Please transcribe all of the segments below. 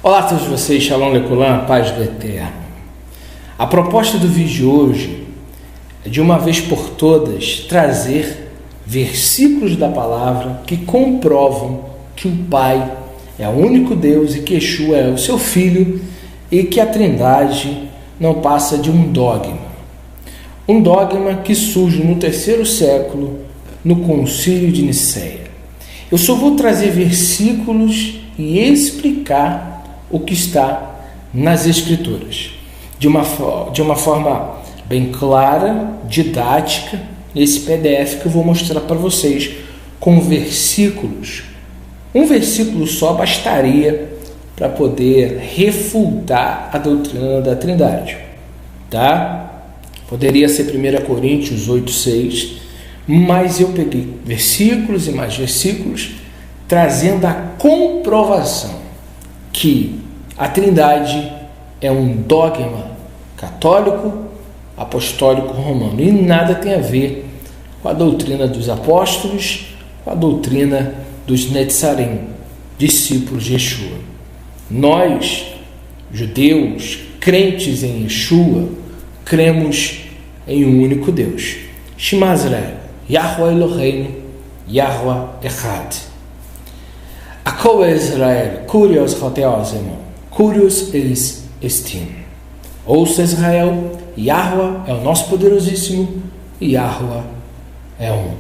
Olá a todos vocês, Shalom Lekulam, paz do Eterno. A proposta do vídeo de hoje é, de uma vez por todas, trazer versículos da palavra que comprovam que o Pai é o único Deus e que Yeshua é o seu Filho e que a Trindade não passa de um dogma. Um dogma que surge no 3º século, no Concílio de Nicéia. Eu só vou trazer versículos e explicar o que está nas Escrituras, de uma forma bem clara, didática, nesse PDF que eu vou mostrar para vocês, com versículos. Um versículo só bastaria para poder refutar a doutrina da Trindade, tá? Poderia ser 1 Coríntios 8:6, mas eu peguei versículos e mais versículos, trazendo a comprovação que a Trindade é um dogma católico, apostólico romano e nada tem a ver com a doutrina dos apóstolos, com a doutrina dos Netzarim, discípulos de Yeshua. Nós, judeus, crentes em Yeshua, cremos em um único Deus. Shema Israel, Yahweh Eloheinu, Yahweh Echad. Akol Israel, Curios Hoteosemo, Curios eis estim. Ouça Israel, Yahweh é o nosso poderosíssimo e Yahweh é um.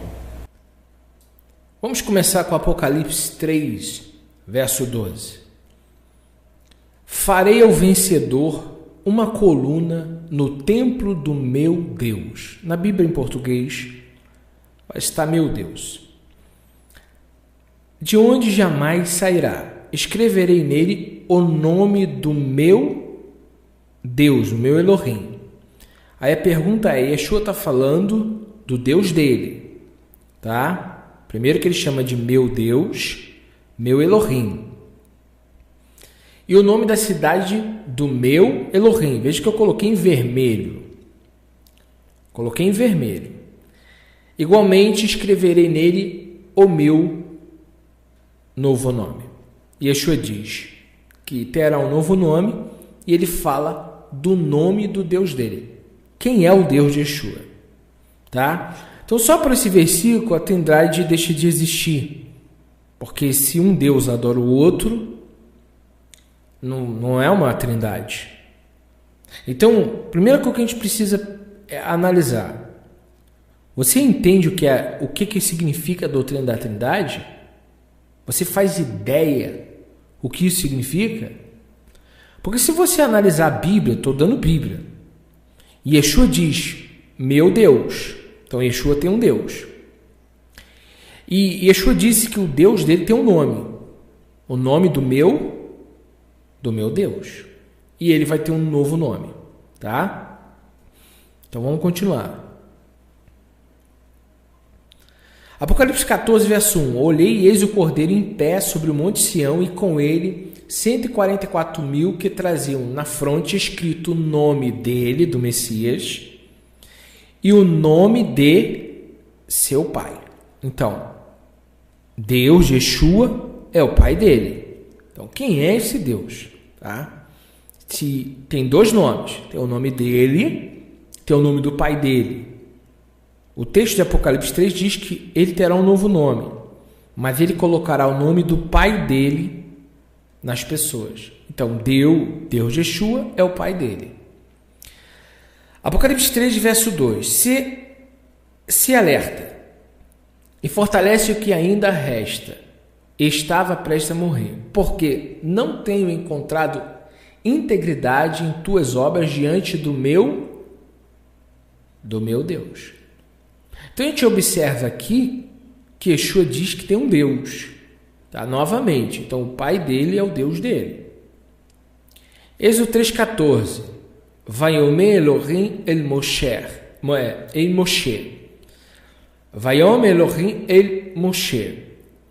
Vamos começar com Apocalipse 3, verso 12. Farei ao vencedor uma coluna no templo do meu Deus. Na Bíblia em português vai estar meu Deus. De onde jamais sairá. Escreverei nele o nome do meu Deus, o meu Elohim. Aí a pergunta é, Yeshua está falando do Deus dele, tá? Primeiro que ele chama de meu Deus, meu Elohim. E o nome da cidade do meu Elohim. Veja que eu coloquei em vermelho. Coloquei em vermelho. Igualmente escreverei nele o meu novo nome. Yeshua diz que terá um novo nome e ele fala do nome do Deus dele. Quem é o Deus de Yeshua? Tá? Então, só por esse versículo, a Trindade deixa de existir. Porque se um Deus adora o outro, não é uma Trindade. Então, a primeira coisa que a gente precisa é analisar. Você entende o que significa a doutrina da Trindade? Você faz ideia o que isso significa? Porque se você analisar a Bíblia, estou dando Bíblia, e Yeshua diz, meu Deus, então Yeshua tem um Deus. E Yeshua disse que o Deus dele tem um nome, o nome do meu Deus. E ele vai ter um novo nome, tá? Então vamos continuar. Apocalipse 14, verso 1. Olhei e eis o Cordeiro em pé sobre o monte Sião e com ele 144.000 que traziam na fronte escrito o nome dele, do Messias, e o nome de seu pai. Então, Deus, Yeshua, é o pai dele. Então, quem é esse Deus? Tá? Tem dois nomes. Tem o nome dele, tem o nome do pai dele. O texto de Apocalipse 3 diz que ele terá um novo nome, mas ele colocará o nome do pai dele nas pessoas. Então, Deus Yeshua é o pai dele. Apocalipse 3, verso 2. Se alerta e fortalece o que ainda resta. Estava prestes a morrer, porque não tenho encontrado integridade em tuas obras diante do meu Deus. Então a gente observa aqui que Yeshua diz que tem um Deus, tá? Novamente, então o pai dele é o Deus dele. Êxodo 3,14. Vayomer Elohim el Moshe. Vayomer Elohim el Moshe.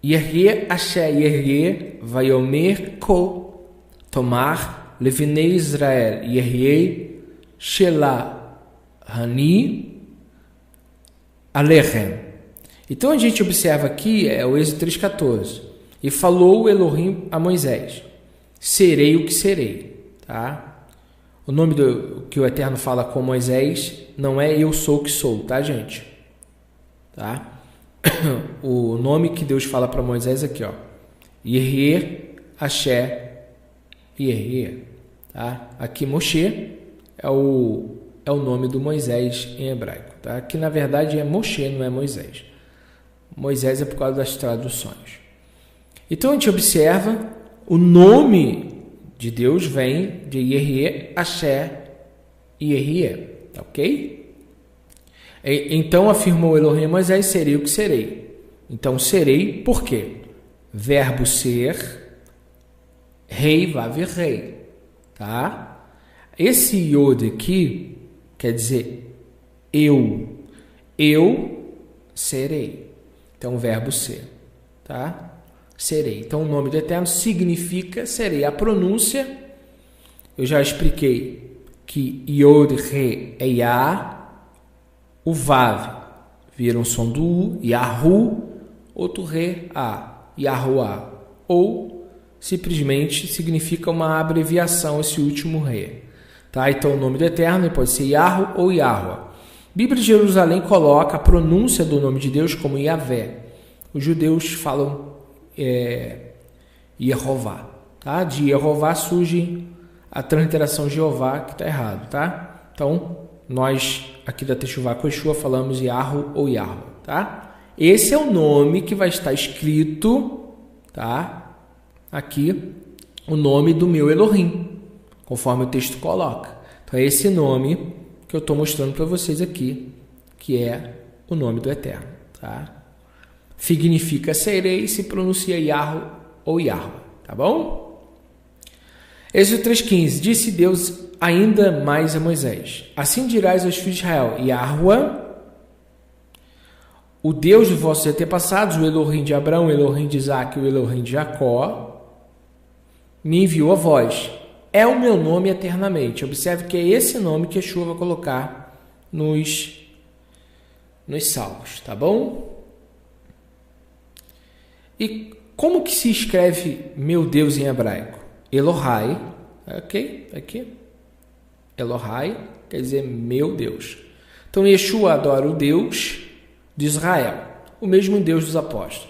Yehyeh asher yehyeh vayomer ko tomar levinei Israel. Yehyeh shelah hani Alechem. Então a gente observa aqui o Êxodo 3,14. E falou o Elohim a Moisés: serei o que serei, tá? O nome que o Eterno fala com Moisés não é eu sou o que sou, tá, gente? Tá? O nome que Deus fala para Moisés aqui, ó. Yireh, Axé, Yireh, tá? Aqui Moshe é o nome do Moisés em hebraico, tá? Que na verdade é Moshe, não é Moisés. Moisés é por causa das traduções. Então a gente observa o nome de Deus vem de Yireh, Axé e Yireh, ok? Então afirmou Elohim a Moisés, serei o que serei. Então serei por quê? Verbo ser, rei, vav, rei, tá? Esse Yod aqui quer dizer eu serei. Então verbo ser, tá? Serei. Então o nome do Eterno significa serei. A pronúncia, eu já expliquei que Yod, Re é Yah, o Vav vira um som do U, Yahu, outro Re, A, Yahuá, ou simplesmente significa uma abreviação esse último Re. Tá? Então o nome do Eterno pode ser Yahu ou Yahuá. Bíblia de Jerusalém coloca a pronúncia do nome de Deus como Yavé. Os judeus falam Yehová, tá? De Yehová surge a transliteração Jeová, que está errado, tá? Então, nós aqui da Teshuvá com Yeshua falamos Yahu ou Yahu, tá? Esse é o nome que vai estar escrito, tá? Aqui, o nome do meu Elohim, conforme o texto coloca. Então, é esse nome que eu estou mostrando para vocês aqui, que é o nome do Eterno, tá? Significa serei, se pronuncia Yahu ou Yahu, tá bom? Êxodo 3,15, disse Deus ainda mais a Moisés, assim dirás aos filhos de Israel, Yahuá, o Deus de vossos antepassados, o Elohim de Abraão, o Elohim de Isaac, o Elohim de Jacó, me enviou a vós. É o meu nome eternamente. Observe que é esse nome que Yeshua vai colocar nos salmos, tá bom? E como que se escreve meu Deus em hebraico? Elohai, ok? Aqui. Elohai quer dizer meu Deus. Então Yeshua adora o Deus de Israel, o mesmo Deus dos apóstolos.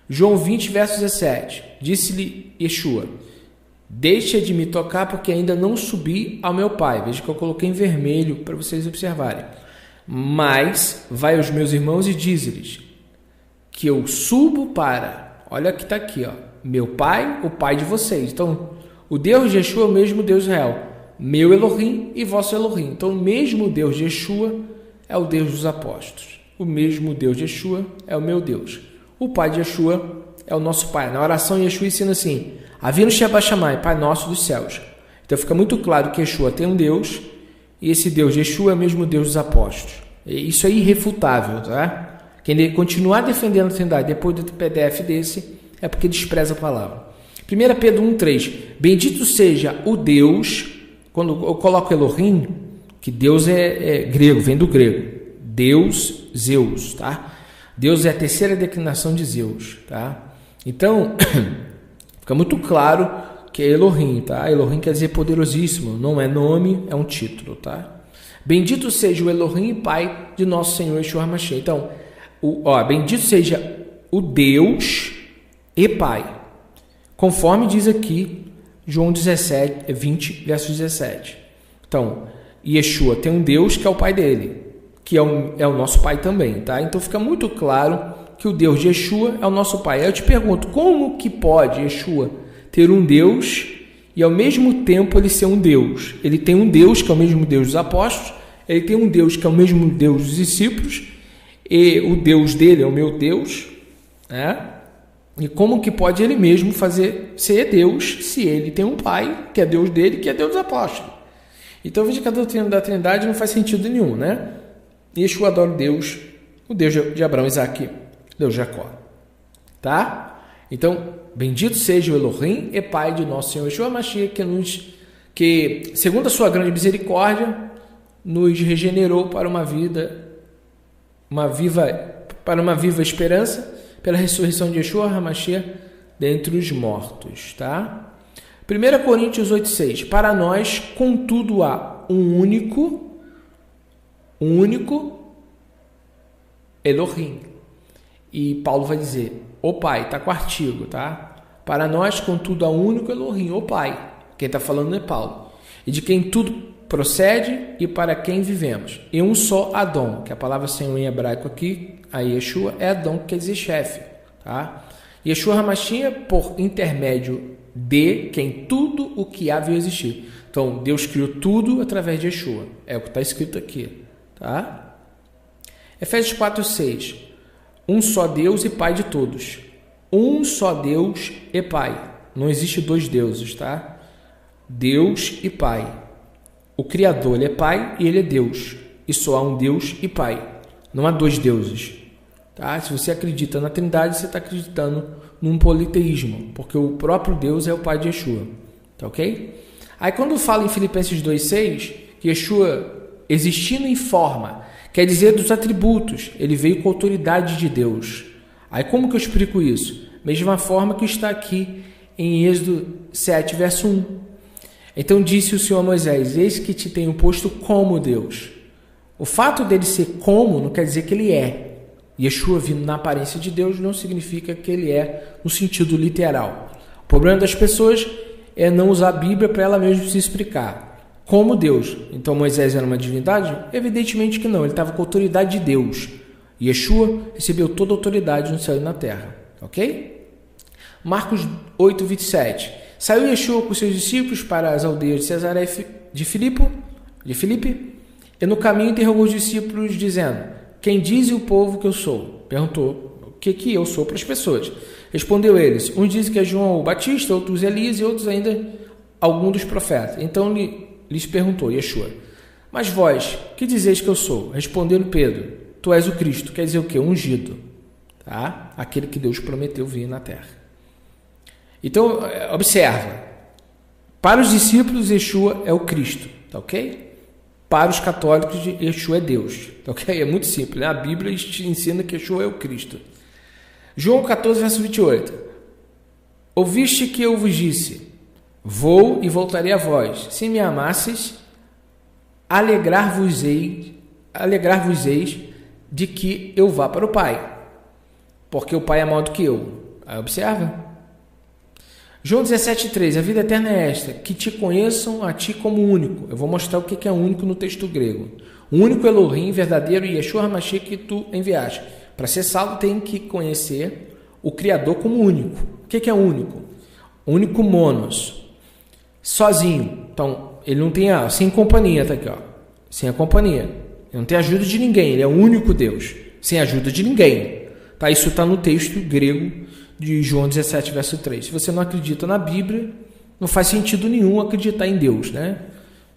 João 20, verso 17. Disse-lhe Yeshua, deixa de me tocar porque ainda não subi ao meu Pai. Veja que eu coloquei em vermelho para vocês observarem. Mas vai aos meus irmãos e diz-lhes que eu subo para, olha que está aqui, ó, meu Pai, o Pai de vocês. Então, o Deus de Yeshua é o mesmo Deus de Israel, meu Elohim e vosso Elohim. Então, o mesmo Deus de Yeshua é o Deus dos apóstolos. O mesmo Deus de Yeshua é o meu Deus. O Pai de Yeshua é o nosso Pai. Na oração, Yeshua ensina assim, Avinu Sheba Shammai, Pai nosso dos céus. Então, fica muito claro que Yeshua tem um Deus, e esse Deus de Yeshua é o mesmo Deus dos apóstolos. Isso é irrefutável, tá? Quem continuar defendendo a Trindade depois do PDF desse, é porque despreza a palavra. 1 Pedro 1,3. Bendito seja o Deus, quando eu coloco Elohim, que Deus é grego, vem do grego. Deus, Zeus, tá? Deus é a terceira declinação de Zeus, tá? Então, fica muito claro que é Elohim, tá? Elohim quer dizer poderosíssimo, não é nome, é um título, tá? Bendito seja o Elohim e Pai de nosso Senhor Yeshua HaMashiach. Então, bendito seja o Deus e Pai, conforme diz aqui João 20, verso 17. Então, Yeshua tem um Deus que é o Pai dele, que é o nosso Pai também, tá? Então fica muito claro que o Deus de Yeshua é o nosso Pai. Aí eu te pergunto, como que pode Yeshua ter um Deus e ao mesmo tempo ele ser um Deus? Ele tem um Deus que é o mesmo Deus dos apóstolos, ele tem um Deus que é o mesmo Deus dos discípulos, e o Deus dele é o meu Deus, né? E como que pode ele mesmo ser Deus se ele tem um Pai que é Deus dele, que é Deus dos apóstolos? Então veja que a doutrina da Trindade não faz sentido nenhum, né? Yeshua adora o Deus de Abraão, Isaac, Deus de Jacó, tá? Então, bendito seja o Elohim e Pai de nosso Senhor Yeshua HaMashiach, que segundo a sua grande misericórdia, nos regenerou para uma viva esperança, pela ressurreição de Yeshua HaMashiach dentre os mortos, tá? 1 Coríntios 8,6. Para nós, contudo, há um único Elohim. E Paulo vai dizer, o Pai, está com artigo, tá? Para nós, contudo, há um único Elohim, o Pai. Quem está falando é Paulo. E de quem tudo procede e para quem vivemos. E um só Adão, que a palavra Senhor em hebraico aqui, a Yeshua, é Adão, que quer dizer chefe, tá? Yeshua HaMashiach, por intermédio de quem tudo o que há veio existir. Então, Deus criou tudo através de Yeshua. É o que está escrito aqui, tá? Efésios 4,6. Um só Deus e Pai de todos. Um só Deus e Pai. Não existe dois deuses, tá? Deus e Pai. O Criador, ele é Pai e ele é Deus. E só há um Deus e Pai. Não há dois deuses. Tá? Se você acredita na Trindade, você está acreditando num politeísmo, porque o próprio Deus é o Pai de Yeshua. Tá ok? Aí quando fala em Filipenses 2,6, que Yeshua existindo em forma, quer dizer dos atributos, ele veio com a autoridade de Deus. Aí como que eu explico isso? Mesma forma que está aqui em Êxodo 7, verso 1. Então disse o Senhor a Moisés, eis que te tenho posto como Deus. O fato dele ser como não quer dizer que ele é. Yeshua vindo na aparência de Deus não significa que ele é no sentido literal. O problema das pessoas é não usar a Bíblia para ela mesma se explicar. Como Deus. Então Moisés era uma divindade? Evidentemente que não, ele estava com a autoridade de Deus. Yeshua recebeu toda a autoridade no céu e na terra. Ok? Marcos 8, 27. Saiu Yeshua com seus discípulos para as aldeias de Cesaré de Filipe, e no caminho interrogou os discípulos, dizendo, quem diz o povo que eu sou? Perguntou, o que eu sou para as pessoas? Respondeu eles, uns dizem que é João o Batista, outros Elias e outros ainda algum dos profetas. Então lhes perguntou Yeshua, mas vós, que dizeis que eu sou? Respondeu Pedro, tu és o Cristo, quer dizer o quê? Ungido, tá? Aquele que Deus prometeu vir na terra. Então, observa, para os discípulos, Yeshua é o Cristo, tá ok? Para os católicos, Yeshua é Deus, tá ok? É muito simples, né? A Bíblia ensina que Yeshua é o Cristo. João 14, verso 28. Ouviste que eu vos disse, vou e voltarei a vós. Se me amasseis, alegrar-vos-eis de que eu vá para o Pai, porque o Pai é maior do que eu. Aí observa. João 17,3, a vida eterna é esta, que te conheçam a ti como único. Eu vou mostrar o que é único no texto grego. O único Elohim, verdadeiro, e Yeshua HaMashiach que tu enviaste. Para ser salvo tem que conhecer o Criador como único. O que é único? Único monos. Sozinho. Então, ele não tem sem companhia, tá aqui, ó. Sem a companhia. Ele não tem ajuda de ninguém, ele é o único Deus. Sem ajuda de ninguém. Tá? Isso está no texto grego de João 17, verso 3. Se você não acredita na Bíblia, não faz sentido nenhum acreditar em Deus, né?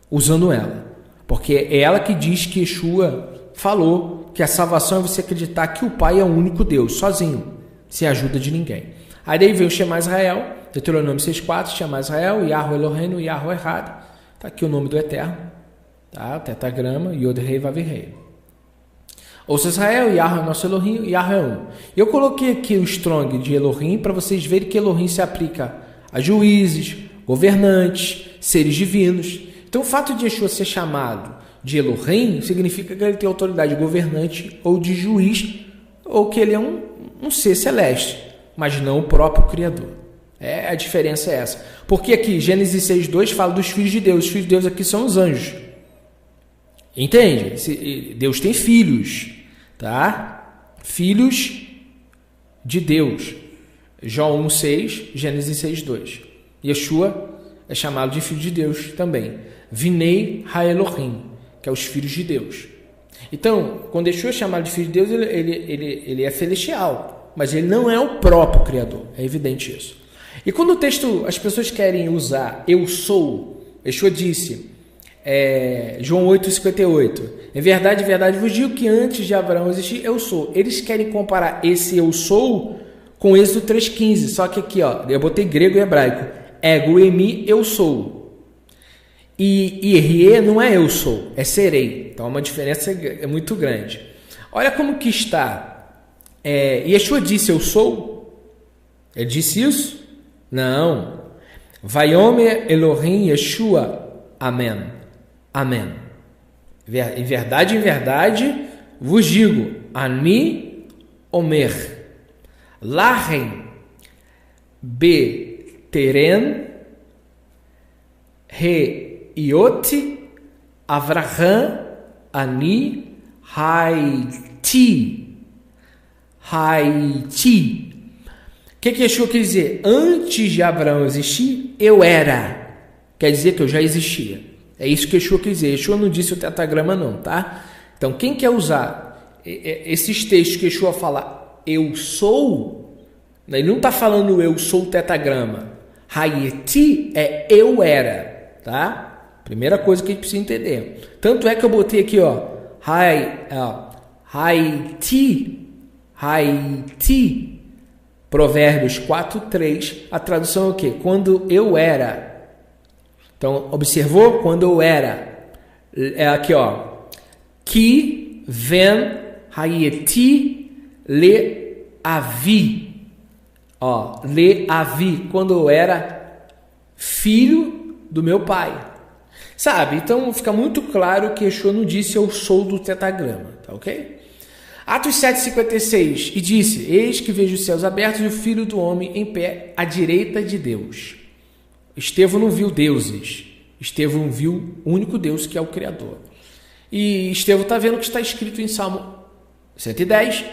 Usando ela. Porque é ela que diz que Yeshua falou que a salvação é você acreditar que o Pai é o único Deus, sozinho, sem ajuda de ninguém. Aí daí veio o Shema Israel, Deuteronômio 6,4, Shema Israel, Yahweh Eloheinu, Yahweh Echad. Está aqui o nome do Eterno, tá? Tetagrama, Yod Rei Vav Rei. Ouça Israel, Yahweh é nosso Elohim, Yahweh é um. Eu coloquei aqui o strong de Elohim para vocês verem que Elohim se aplica a juízes, governantes, seres divinos. Então o fato de Yeshua ser chamado de Elohim significa que ele tem autoridade de governante ou de juiz, ou que ele é um ser celeste, mas não o próprio Criador. A diferença é essa. Porque aqui, Gênesis 6,2 fala dos filhos de Deus. Os filhos de Deus aqui são os anjos. Entende? Deus tem filhos, tá? Filhos de Deus. João 1,6, Gênesis 6,2. Yeshua é chamado de filho de Deus também. Vinei ha-Elohim, que é os filhos de Deus. Então, quando Yeshua é chamado de filho de Deus, ele é celestial, mas ele não é o próprio Criador. É evidente isso. E quando o texto, as pessoas querem usar eu sou, Yeshua disse, João 8,58, em verdade vos digo que antes de Abraão existir, eu sou. Eles querem comparar esse eu sou com Êxodo 3,15, só que aqui, ó, eu botei grego e hebraico, ego emi, eu sou. E rie não é eu sou, é serei. Então, uma diferença muito grande. Olha como que está. Yeshua disse eu sou? Ele disse isso? Não. Vayomer Elohim Yeshua, amém. Amém. Em verdade, vos digo, Ani Omer, Lahem Beteren, Reiot, Avraham, Ani, Haiti. O que Yeshua quer dizer? Antes de Abraão existir, eu era. Quer dizer que eu já existia. É isso que Yeshua quer dizer. Yeshua não disse o tetragrama não, tá? Então, quem quer usar esses textos que Yeshua fala, eu sou, ele não está falando eu sou o tetragrama. Haiti é eu era, tá? Primeira coisa que a gente precisa entender. Tanto é que eu botei aqui, ó, Haiti, Provérbios 4:3, a tradução é o quê? Quando eu era. Então, observou? Quando eu era. É aqui, ó. Ki ven Haiti le avi. Ó, le avi. Quando eu era filho do meu pai. Sabe? Então, fica muito claro que Yeshua não disse eu sou do tetragrama. Tá ok? Atos 7,56, e disse, eis que vejo os céus abertos e o Filho do Homem em pé à direita de Deus. Estevão não viu deuses, Estevão viu o único Deus que é o Criador. E Estevão está vendo o que está escrito em Salmo 110,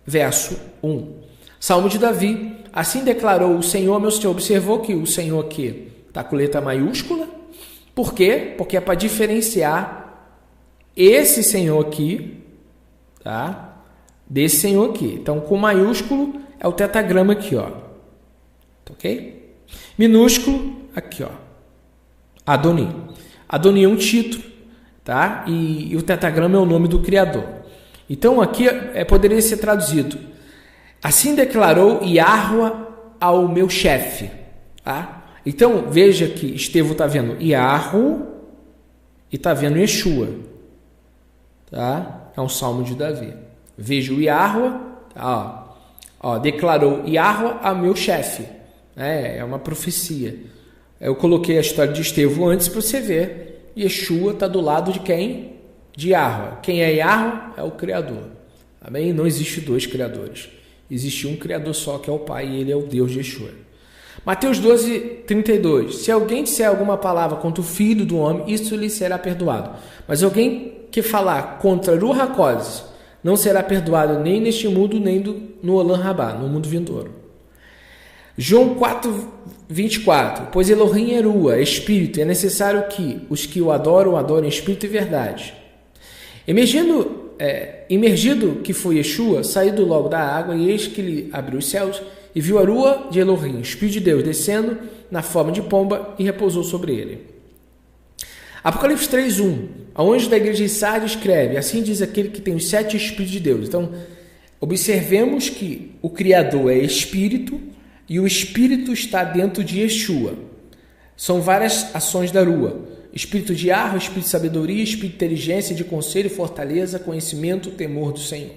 verso 1. Salmo de Davi, assim declarou o Senhor, meu Senhor. Observou que o Senhor aqui está com letra maiúscula. Por quê? Porque é para diferenciar esse Senhor aqui, tá? Desse Senhor aqui. Então, com maiúsculo é o tetragrama aqui, ó. Ok? Minúsculo aqui, ó. Adoni. Adoni é um título, tá? E o tetragrama é o nome do Criador. Então, aqui poderia ser traduzido: assim declarou Yahweh ao meu chefe, tá? Então, veja que Estevão está vendo Yahweh e está vendo Yeshua, tá? É um salmo de Davi. Veja o Yahweh, declarou Yahweh a meu chefe. É uma profecia. Eu coloquei a história de Estevão antes para você ver. Yeshua está do lado de quem? De Yahweh. Quem é Yahweh? É o Criador. Amém? Não existe dois criadores. Existe um Criador só, que é o Pai, e ele é o Deus de Yeshua. Mateus 12:32. Se alguém disser alguma palavra contra o Filho do Homem, isso lhe será perdoado. Mas alguém que falar contra Ruach HaKodesh não será perdoado nem neste mundo, nem no Olam Rabá, no mundo vindouro. João 4:24. Pois Elohim é Rua, Espírito, é necessário que os que o adoram, adorem Espírito e verdade. Imergido que foi Yeshua, saído logo da água, e eis que lhe abriu os céus, e viu a Rua de Elohim, Espírito de Deus, descendo na forma de pomba, e repousou sobre ele. Apocalipse 3:1. Ao anjo da igreja de Sardes escreve, assim diz aquele que tem os 7 Espíritos de Deus. Então, observemos que o Criador é Espírito, e o Espírito está dentro de Yeshua. São várias ações da Rua. Espírito de Yahweh, Espírito de sabedoria, Espírito de inteligência, de conselho, fortaleza, conhecimento, temor do Senhor.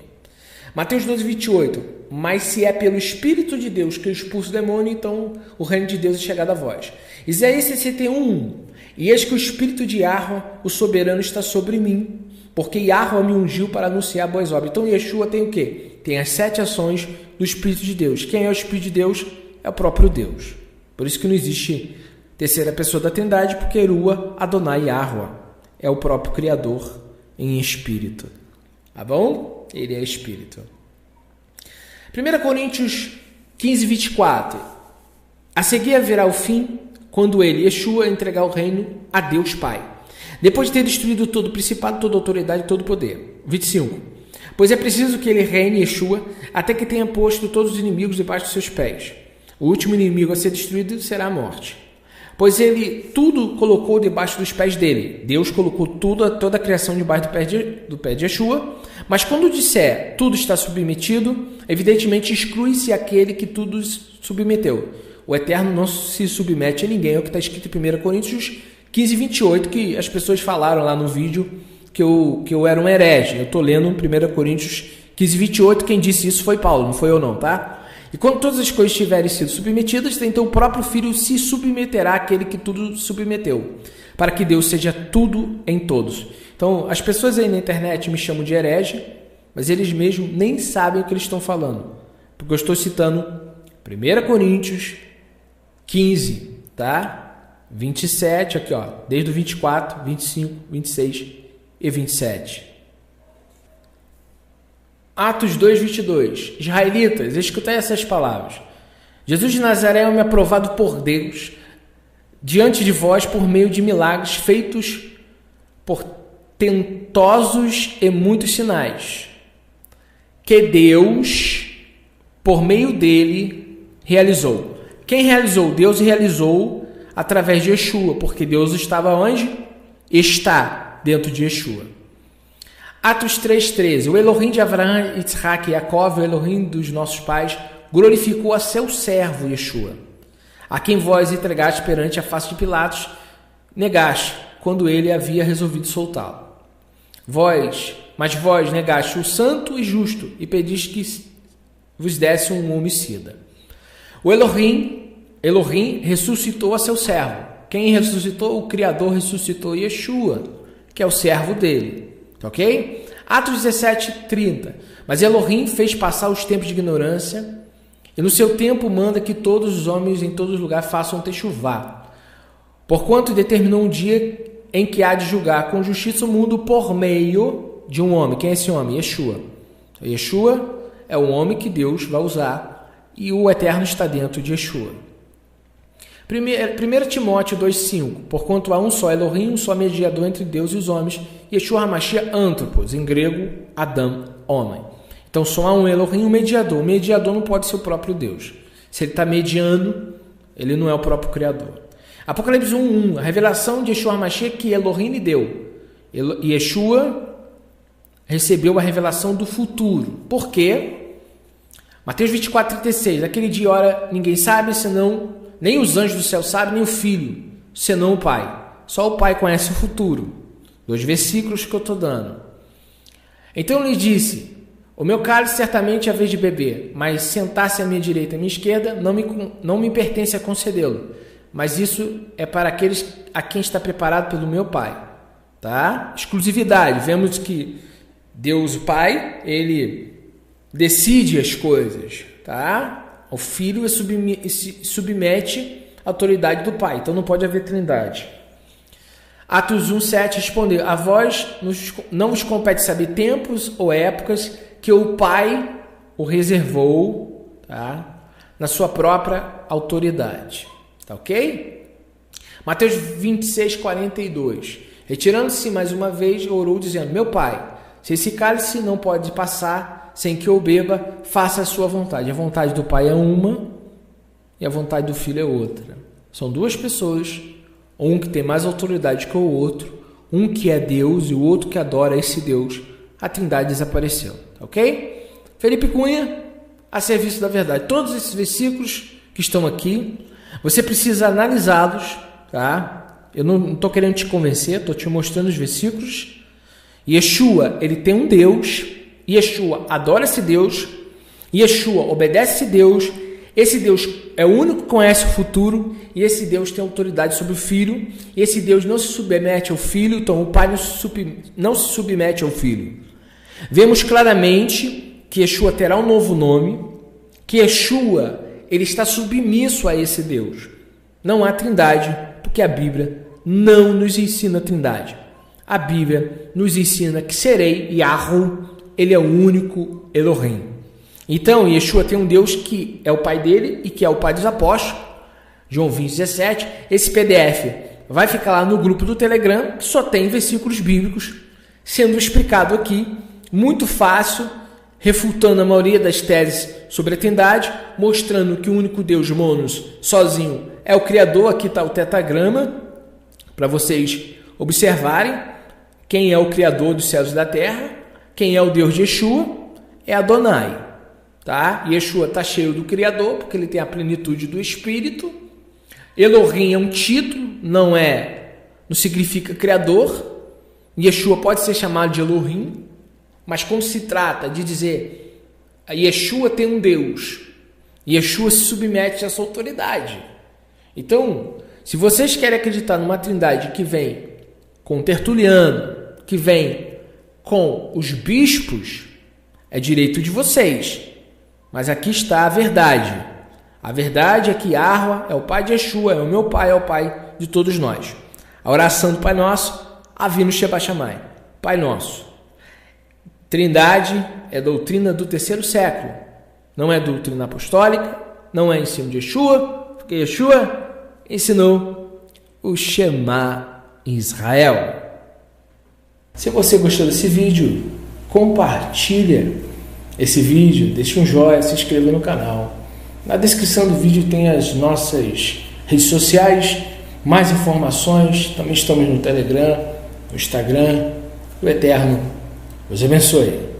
Mateus 12:28. Mas se é pelo Espírito de Deus que eu expulso o demônio, então o reino de Deus é chegado a vós. Isaías 61:1. E eis que o Espírito de Yahweh, o soberano, está sobre mim, porque Yahweh me ungiu para anunciar boas obras. Então Yeshua tem o quê? Tem as 7 ações do Espírito de Deus. Quem é o Espírito de Deus? É o próprio Deus. Por isso que não existe terceira pessoa da Trindade, porque Rua Adonai Yahweh é o próprio Criador em Espírito. Tá bom? Ele é Espírito. 1 Coríntios 15:24. A seguir haverá o fim, quando ele, Yeshua, entregar o reino a Deus Pai, depois de ter destruído todo o principado, toda a autoridade e todo o poder. 25. Pois é preciso que ele reine, Yeshua, até que tenha posto todos os inimigos debaixo dos seus pés. O último inimigo a ser destruído será a morte. Pois ele tudo colocou debaixo dos pés dele. Deus colocou toda a criação debaixo do pé de Yeshua. Mas quando disser tudo está submetido, evidentemente exclui-se aquele que tudo submeteu. O Eterno não se submete a ninguém. É o que está escrito em 1 Coríntios 15:28, que as pessoas falaram lá no vídeo que eu era um herege. Eu estou lendo 1 Coríntios 15:28. Quem disse isso foi Paulo, não foi eu não, tá? E quando todas as coisas tiverem sido submetidas, então o próprio Filho se submeterá àquele que tudo submeteu, para que Deus seja tudo em todos. Então, as pessoas aí na internet me chamam de herege, mas eles mesmos nem sabem o que eles estão falando, porque eu estou citando 1 Coríntios 15, tá? 27, aqui ó, desde o 24, 25, 26 e 27. Atos 2, 22. Israelitas, escutai essas palavras. Jesus de Nazaré é um homem aprovado por Deus diante de vós por meio de milagres feitos portentosos e muitos sinais, que Deus, por meio dele, realizou. Quem realizou? Deus realizou através de Yeshua, porque Deus estava onde? Está dentro de Yeshua. Atos 3,13. O Elohim de Abraão, Isaac e Jacó, o Elohim dos nossos pais, glorificou a seu servo Yeshua, a quem vós entregaste perante a face de Pilatos, negaste, quando ele havia resolvido soltá-lo. Mas vós negaste o santo e justo, e pediste que vos desse um homicida. O Elohim ressuscitou a seu servo. Quem ressuscitou? O Criador ressuscitou Yeshua, que é o servo dele. Ok? Atos 17:30. Mas Elohim fez passar os tempos de ignorância, e no seu tempo manda que todos os homens em todo lugar façam techuvá, porquanto determinou um dia em que há de julgar com justiça o mundo por meio de um homem. Quem é esse homem? Yeshua. Yeshua é o homem que Deus vai usar, e o Eterno está dentro de Yeshua. 1 Timóteo 2,5. Porquanto há um só Elohim, um só mediador entre Deus e os homens, Yeshua HaMashiach Anthropos, em grego, Adão, homem. Então só há um Elohim, um mediador. O mediador não pode ser o próprio Deus. Se ele está mediando, ele não é o próprio Criador. Apocalipse 1:1. A revelação de Yeshua HaMashiach que Elohim lhe deu. Yeshua recebeu a revelação do futuro. Por quê? Mateus 24:36. Naquele dia e hora ninguém sabe, senão nem os anjos do céu sabem, nem o Filho, senão o Pai. Só o Pai conhece o futuro. 2 versículos que eu estou dando. Então ele disse: o meu cálice certamente é a vez de beber, mas sentar-se à minha direita e à minha esquerda não me pertence a concedê-lo. Mas isso é para aqueles a quem está preparado pelo meu Pai. Tá? Exclusividade. Vemos que Deus, o Pai, ele decide as coisas. Tá? O Filho se submete à autoridade do Pai. Então não pode haver trindade. Atos 1:7 respondeu: a vós não vos compete saber tempos ou épocas que o Pai o reservou, tá? Na sua própria autoridade. Tá ok? Mateus 26:42. Retirando-se mais uma vez, orou dizendo: meu Pai, se esse cálice não pode passar sem que eu beba, faça a sua vontade. A vontade do Pai é uma e a vontade do Filho é outra. São duas pessoas, um que tem mais autoridade que o outro, um que é Deus e o outro que adora esse Deus. A trindade desapareceu, ok? Felipe Cunha, a serviço da verdade. Todos esses versículos que estão aqui, você precisa analisá-los, tá? Eu não estou querendo te convencer, estou te mostrando os versículos. Yeshua, ele tem um Deus, Yeshua adora esse Deus, Yeshua obedece esse Deus, esse Deus é o único que conhece o futuro, e esse Deus tem autoridade sobre o Filho, e esse Deus não se submete ao Filho, então o Pai não se submete ao Filho. Vemos claramente que Yeshua terá um novo nome, que Yeshua ele está submisso a esse Deus. Não há trindade, porque a Bíblia não nos ensina a trindade. A Bíblia nos ensina que serei Yahu, ele é o único Elohim. Então, Yeshua tem um Deus que é o Pai dele e que é o Pai dos apóstolos. João 20:17. Esse PDF vai ficar lá no grupo do Telegram, que só tem versículos bíblicos sendo explicado aqui, muito fácil, refutando a maioria das teses sobre a trindade, mostrando que o único Deus monos, sozinho, é o Criador. Aqui está o tetragrama, para vocês observarem quem é o Criador dos céus e da terra, quem é o Deus de Yeshua, é Adonai. Tá? Yeshua está cheio do Criador, porque ele tem a plenitude do Espírito. Elohim é um título, não significa Criador. Yeshua pode ser chamado de Elohim, mas quando se trata de dizer Yeshua tem um Deus Yeshua se submete a essa autoridade. Então, se vocês querem acreditar numa trindade que vem com Tertuliano, que vem com os bispos, é direito de vocês. Mas aqui está a verdade. A verdade é que Yahweh é o pai de Yeshua, é o meu pai, é o pai de todos nós. A oração do Pai Nosso, Avinu Sheba Shammai, Pai Nosso. Trindade é doutrina do terceiro século. Não é doutrina apostólica, não é ensino de Yeshua, porque Yeshua ensinou o Shema em Israel. Se você gostou desse vídeo, compartilha esse vídeo, deixa um joinha, se inscreva no canal. Na descrição do vídeo tem as nossas redes sociais, mais informações, também estamos no Telegram, no Instagram. O Eterno os abençoe.